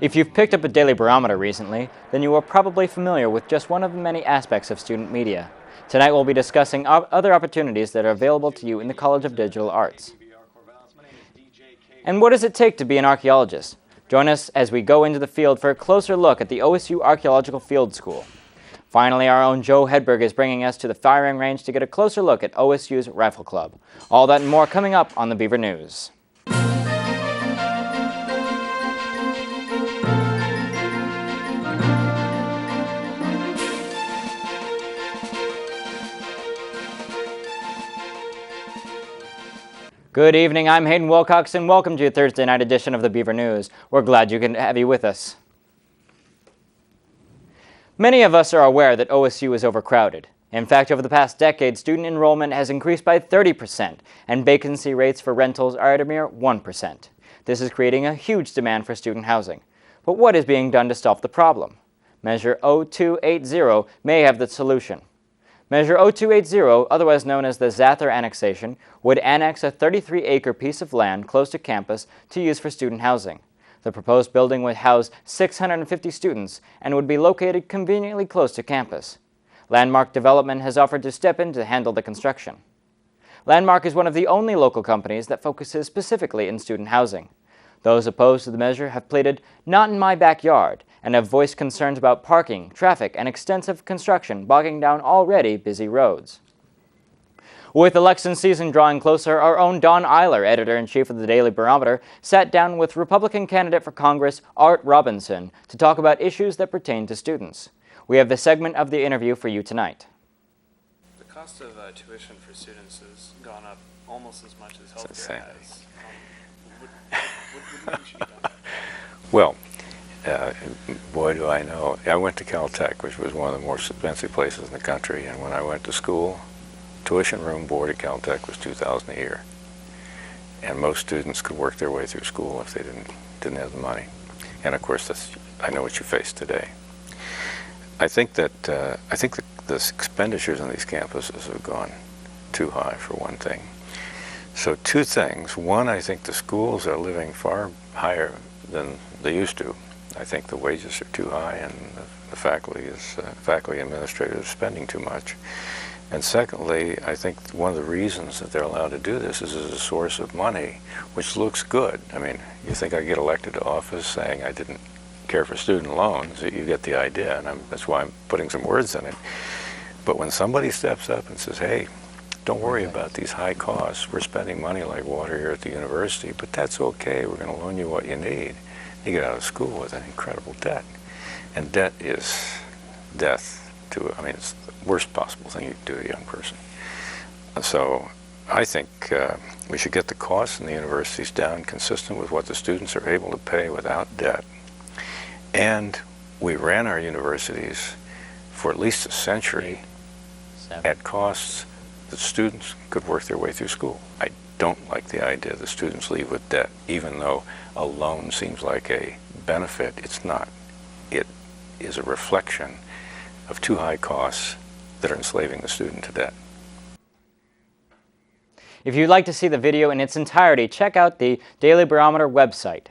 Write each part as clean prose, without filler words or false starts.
If you've picked up a daily barometer recently, then you are probably familiar with just one of the many aspects of student media. Tonight we'll be discussing other opportunities that are available to you in the College of Digital Arts. And what does it take to be an archaeologist? Join us as we go into the field for a closer look at the OSU Archaeological Field School. Finally, our own Joe Hedberg is bringing us to the firing range to get a closer look at OSU's Rifle Club. All that and more coming up on the Beaver News. Good evening, I'm Hayden Wilcox and welcome to your Thursday night edition of the Beaver News. We're glad you can have you with us. Many of us are aware that OSU is overcrowded. In fact, over the past decade, student enrollment has increased by 30%, and vacancy rates for rentals are at a mere 1%. This is creating a huge demand for student housing. But what is being done to solve the problem? Measure 0280 may have the solution. Measure 0280, otherwise known as the Zather annexation, would annex a 33-acre piece of land close to campus to use for student housing. The proposed building would house 650 students and would be located conveniently close to campus. Landmark Development has offered to step in to handle the construction. Landmark is one of the only local companies that focuses specifically in student housing. Those opposed to the measure have pleaded, "Not in my backyard," and have voiced concerns about parking, traffic, and extensive construction bogging down already busy roads. With election season drawing closer, our own Don Eiler, editor-in-chief of the Daily Barometer, sat down with Republican candidate for Congress Art Robinson to talk about issues that pertain to students. We have this segment of the interview for you tonight. The cost of tuition for students has gone up almost as much as healthcare has. What should be done? Well, boy, do I know. I went to Caltech, which was one of the more expensive places in the country, and when I went to school, tuition room board at Caltech was $2,000 a year. And most students could work their way through school if they didn't have the money. And of course, I know what you face today. I think that the expenditures on these campuses have gone too high, for one thing. So two things. One, I think the schools are living far higher than they used to. I think the wages are too high, and the faculty administrators are spending too much. And secondly, I think one of the reasons that they're allowed to do this is as a source of money, which looks good. I mean, you think I get elected to office saying I didn't care for student loans, you get the idea, and that's why I'm putting some words in it. But when somebody steps up and says, hey, don't worry about these high costs. We're spending money like water here at the university, but that's okay. We're going to loan you what you need. You get out of school with an incredible debt. And debt is death to, I mean, it's the worst possible thing you can do to a young person. So I think we should get the costs in the universities down consistent with what the students are able to pay without debt. And we ran our universities for at least a century at costs that students could work their way through school. I don't like the idea that students leave with debt, even though a loan seems like a benefit. It's not. It is a reflection of too high costs that are enslaving the student to debt. If you'd like to see the video in its entirety, check out the Daily Barometer website.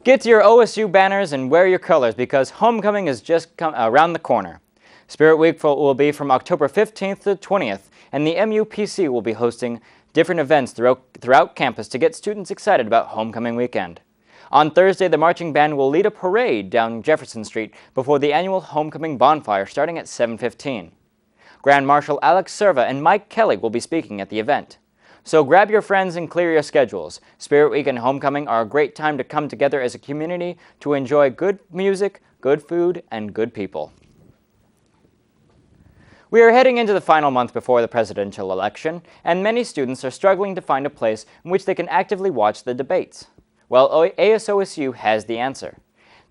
Get your OSU banners and wear your colors because homecoming is just around the corner. Spirit Week will be from October 15th to 20th, and the MUPC will be hosting different events throughout campus to get students excited about homecoming weekend. On Thursday, the marching band will lead a parade down Jefferson Street before the annual homecoming bonfire starting at 7:15. Grand Marshal Alex Serva and Mike Kelly will be speaking at the event. So grab your friends and clear your schedules. Spirit Week and homecoming are a great time to come together as a community to enjoy good music, good food, and good people. We are heading into the final month before the presidential election, and many students are struggling to find a place in which they can actively watch the debates. Well, ASOSU has the answer.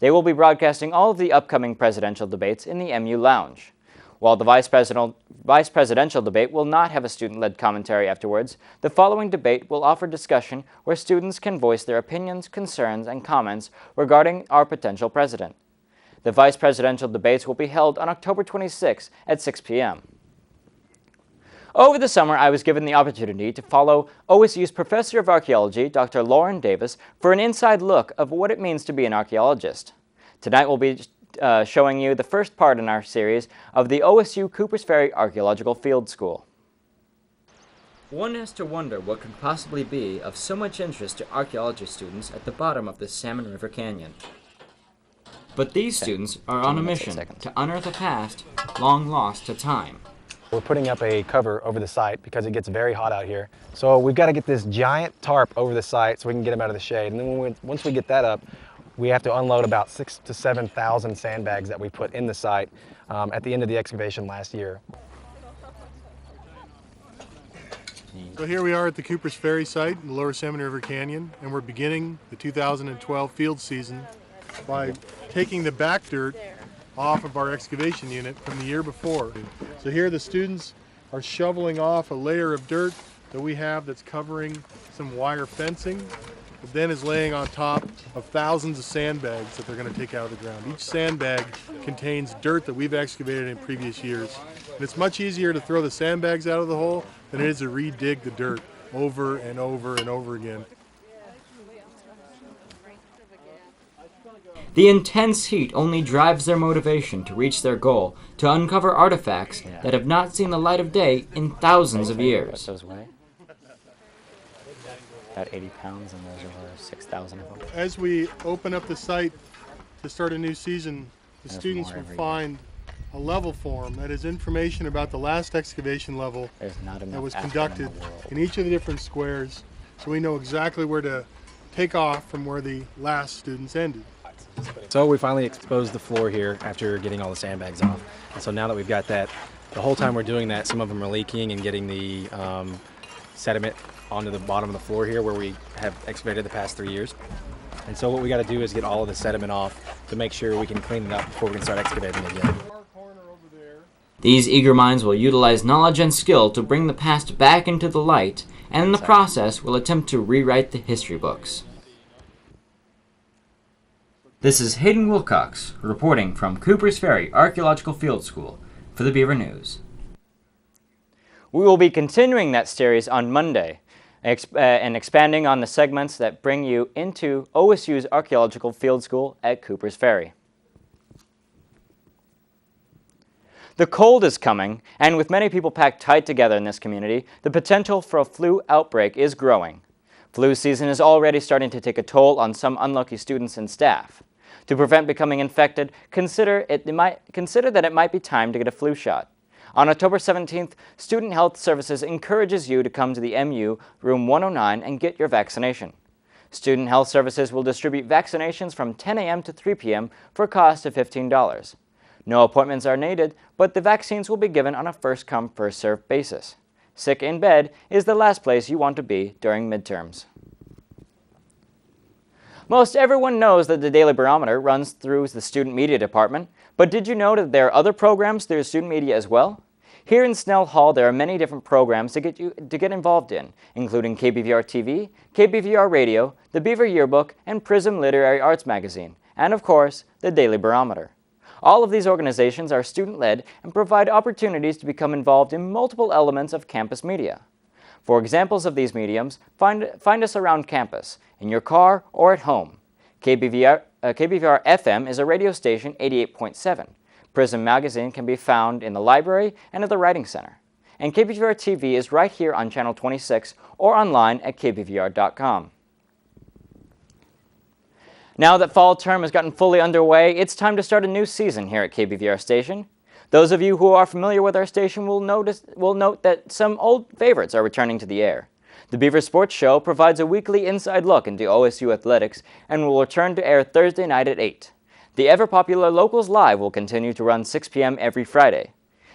They will be broadcasting all of the upcoming presidential debates in the MU Lounge. While the vice presidential debate will not have a student-led commentary afterwards, the following debate will offer discussion where students can voice their opinions, concerns, and comments regarding our potential president. The vice presidential debates will be held on October 26 at 6 p.m. Over the summer, I was given the opportunity to follow OSU's Professor of Archaeology, Dr. Lauren Davis, for an inside look of what it means to be an archaeologist. Tonight we'll be showing you the first part in our series of the OSU Coopers Ferry Archaeological Field School. One has to wonder what could possibly be of so much interest to archaeology students at the bottom of the Salmon River Canyon. But these students are on a mission to unearth a past long lost to time. We're putting up a cover over the site because it gets very hot out here. So we've got to get this giant tarp over the site so we can get them out of the shade. And then once we get that up, we have to unload about 6,000 to 7,000 sandbags that we put in the site at the end of the excavation last year. So here we are at the Coopers Ferry site in the lower Salmon River Canyon, and we're beginning the 2012 field season by taking the back dirt off of our excavation unit from the year before. So here the students are shoveling off a layer of dirt that we have that's covering some wire fencing, that then is laying on top of thousands of sandbags that they're going to take out of the ground. Each sandbag contains dirt that we've excavated in previous years. And it's much easier to throw the sandbags out of the hole than it is to re-dig the dirt over and over and over again. The intense heat only drives their motivation to reach their goal, to uncover artifacts that have not seen the light of day in thousands of years. Those weigh? About 80 pounds, and there's over 6,000 of them. As we open up the site to start a new season, the students will find a level form that is information about the last excavation level that was conducted in each of the different squares, so we know exactly where to take off from where the last students ended. So we finally exposed the floor here after getting all the sandbags off. And so now that we've got that, the whole time we're doing that, some of them are leaking and getting the sediment onto the bottom of the floor here where we have excavated the past 3 years. And so what we got to do is get all of the sediment off to make sure we can clean it up before we can start excavating again. These eager minds will utilize knowledge and skill to bring the past back into the light, and in the process will attempt to rewrite the history books. This is Hayden Wilcox, reporting from Coopers Ferry Archaeological Field School for the Beaver News. We will be continuing that series on Monday and expanding on the segments that bring you into OSU's Archaeological Field School at Coopers Ferry. The cold is coming, and with many people packed tight together in this community, the potential for a flu outbreak is growing. Flu season is already starting to take a toll on some unlucky students and staff. To prevent becoming infected, consider that it might be time to get a flu shot. On October 17th, Student Health Services encourages you to come to the MU Room 109 and get your vaccination. Student Health Services will distribute vaccinations from 10 a.m. to 3 p.m. for a cost of $15. No appointments are needed, but the vaccines will be given on a first-come, first-served basis. Sick in bed is the last place you want to be during midterms. Most everyone knows that the Daily Barometer runs through the Student Media Department, but did you know that there are other programs through student media as well? Here in Snell Hall, there are many different programs to get involved in, including KBVR TV, KBVR Radio, the Beaver Yearbook, and Prism Literary Arts Magazine, and of course, the Daily Barometer. All of these organizations are student-led and provide opportunities to become involved in multiple elements of campus media. For examples of these mediums, find us around campus, in your car or at home. KBVR FM is a radio station 88.7. Prism Magazine can be found in the library and at the Writing Center. And KBVR TV is right here on Channel 26 or online at kbvr.com. Now that fall term has gotten fully underway, it's time to start a new season here at KBVR Station. Those of you who are familiar with our station will note that some old favorites are returning to the air. The Beaver Sports Show provides a weekly inside look into OSU athletics and will return to air Thursday night at 8. The ever-popular Locals Live will continue to run 6 p.m. every Friday.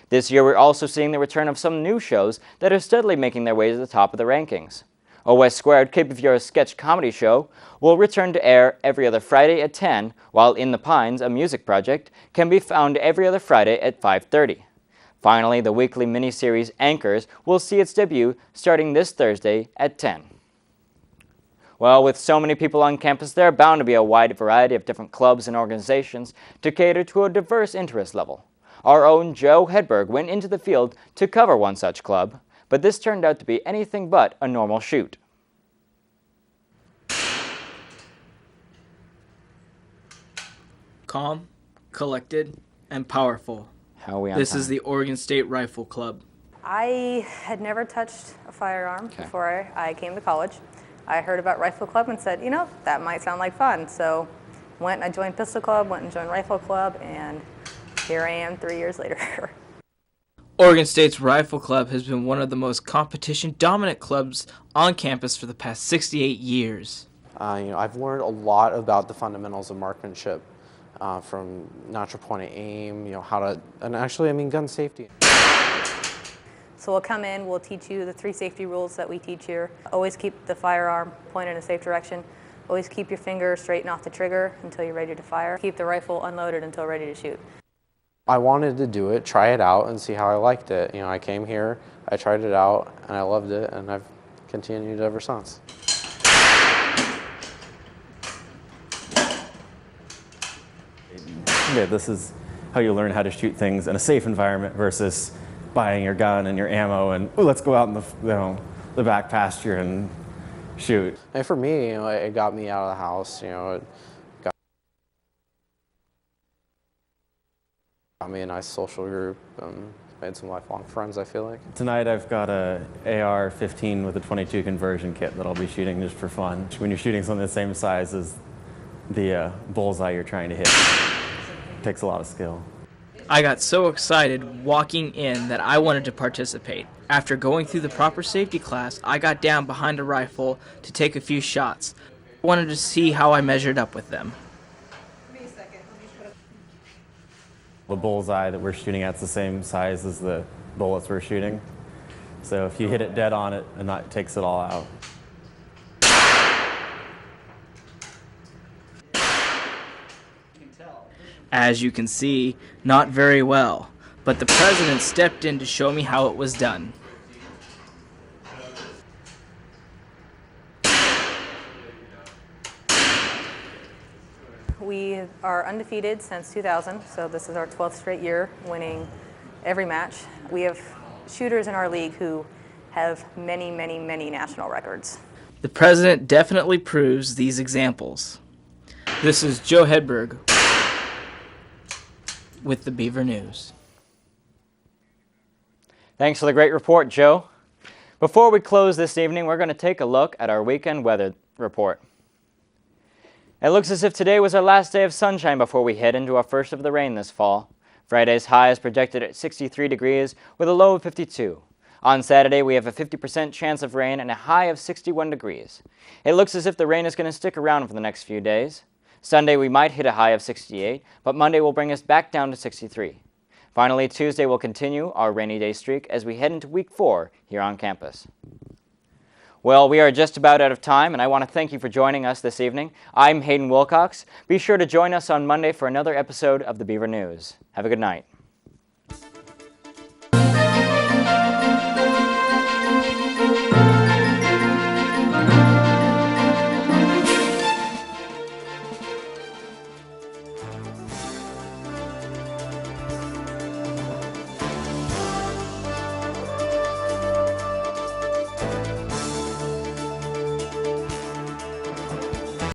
This year we're also seeing the return of some new shows that are steadily making their way to the top of the rankings. OS Squared, KBVR's sketch comedy show, will return to air every other Friday at 10, while In the Pines, a music project, can be found every other Friday at 5:30. Finally, the weekly miniseries Anchors will see its debut starting this Thursday at 10. Well, with so many people on campus, there are bound to be a wide variety of different clubs and organizations to cater to a diverse interest level. Our own Joe Hedberg went into the field to cover one such club. but this turned out to be anything but a normal shoot. Calm, collected, and powerful. How are we on This time? is the Oregon State Rifle Club. I had never touched a firearm before I came to college. I heard about Rifle Club and said, you know, that might sound like fun. So went and I joined Pistol Club, went and joined Rifle Club, and here I am 3 years later. Oregon State's Rifle Club has been one of the most competition-dominant clubs on campus for the past 68 years. I've learned a lot about the fundamentals of marksmanship, from natural point of aim, gun safety. So we'll come in, we'll teach you the 3 safety rules that we teach here. Always keep the firearm pointed in a safe direction. Always keep your finger straight and off the trigger until you're ready to fire. Keep the rifle unloaded until ready to shoot. I wanted to do it, try it out, and see how I liked it. I came here, I tried it out, and I loved it, and I've continued ever since. Yeah, this is how you learn how to shoot things in a safe environment versus buying your gun and your ammo and, oh, let's go out in the back pasture and shoot. And for me, it got me out of the house. It got me a nice social group and made some lifelong friends, I feel like. Tonight I've got a AR-15 with a .22 conversion kit that I'll be shooting just for fun. When you're shooting something the same size as the bullseye you're trying to hit, it takes a lot of skill. I got so excited walking in that I wanted to participate. After going through the proper safety class, I got down behind a rifle to take a few shots. I wanted to see how I measured up with them. The bullseye that we're shooting at is the same size as the bullets we're shooting. So if you hit it dead on it, it takes it all out. As you can see, not very well, but the president stepped in to show me how it was done. We are undefeated since 2000, so this is our 12th straight year winning every match. We have shooters in our league who have many, many, many national records. The president definitely proves these examples. This is Joe Hedberg with the Beaver News. Thanks for the great report, Joe. Before we close this evening, we're going to take a look at our weekend weather report. It looks as if today was our last day of sunshine before we head into our first of the rain this fall. Friday's high is projected at 63 degrees with a low of 52. On Saturday, we have a 50% chance of rain and a high of 61 degrees. It looks as if the rain is going to stick around for the next few days. Sunday, we might hit a high of 68, but Monday will bring us back down to 63. Finally, Tuesday will continue our rainy day streak as we head into week 4 here on campus. Well, we are just about out of time, and I want to thank you for joining us this evening. I'm Hayden Wilcox. Be sure to join us on Monday for another episode of the Beaver News. Have a good night.